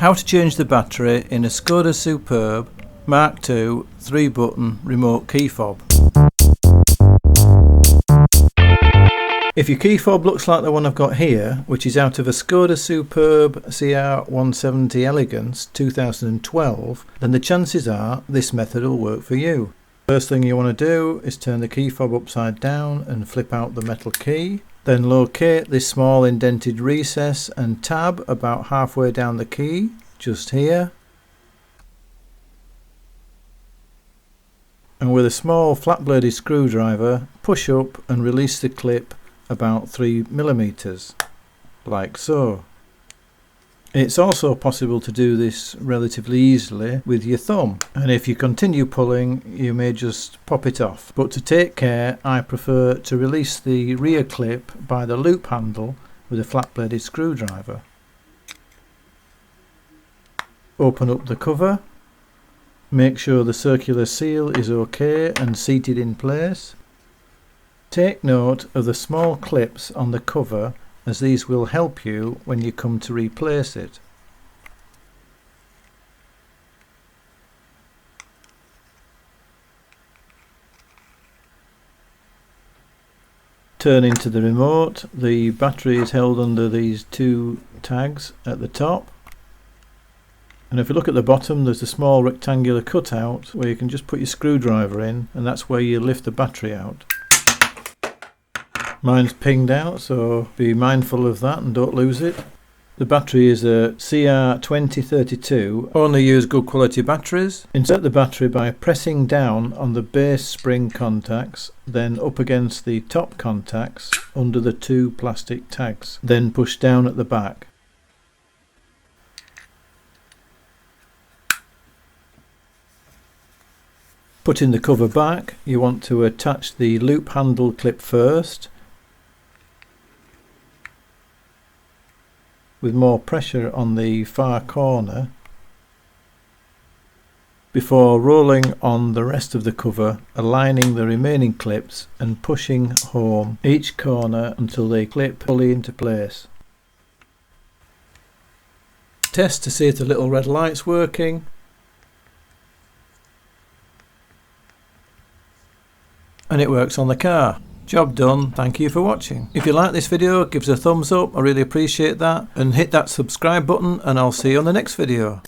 How to change the battery in a Skoda Superb MK2 3-button remote key fob. If your key fob looks like the one I've got here, which is out of a Skoda Superb CR170 Elegance 2012, then the chances are this method will work for you. First thing you want to do is turn the key fob upside down and flip out the metal key. Then locate this small indented recess and tab about halfway down the key, just here. And with a small flat-bladed screwdriver, push up and release the clip about 3mm, like so. It's also possible to do this relatively easily with your thumb, and if you continue pulling you may just pop it off, but to take care I prefer to release the rear clip by the loop handle with a flat-bladed screwdriver. Open up the cover, make sure the circular seal is okay and seated in place. Take note of the small clips on the cover, as these will help you when you come to replace it. Turning to the remote, the battery is held under these two tags at the top, and if you look at the bottom there's a small rectangular cutout where you can just put your screwdriver in, and that's where you lift the battery out. Mine's pinged out, so be mindful of that and don't lose it. The battery is a CR2032, only use good quality batteries. Insert the battery by pressing down on the base spring contacts, then up against the top contacts under the two plastic tags, then push down at the back. Putting the cover back, you want to attach the loop handle clip first, with more pressure on the far corner, before rolling on the rest of the cover, aligning the remaining clips and pushing home each corner until they clip fully into place. Test to see if the little red light's working. And it works on the car. Job done. Thank you for watching. If you like this video, give us a thumbs up, I really appreciate that, and hit that subscribe button, and I'll see you on the next video.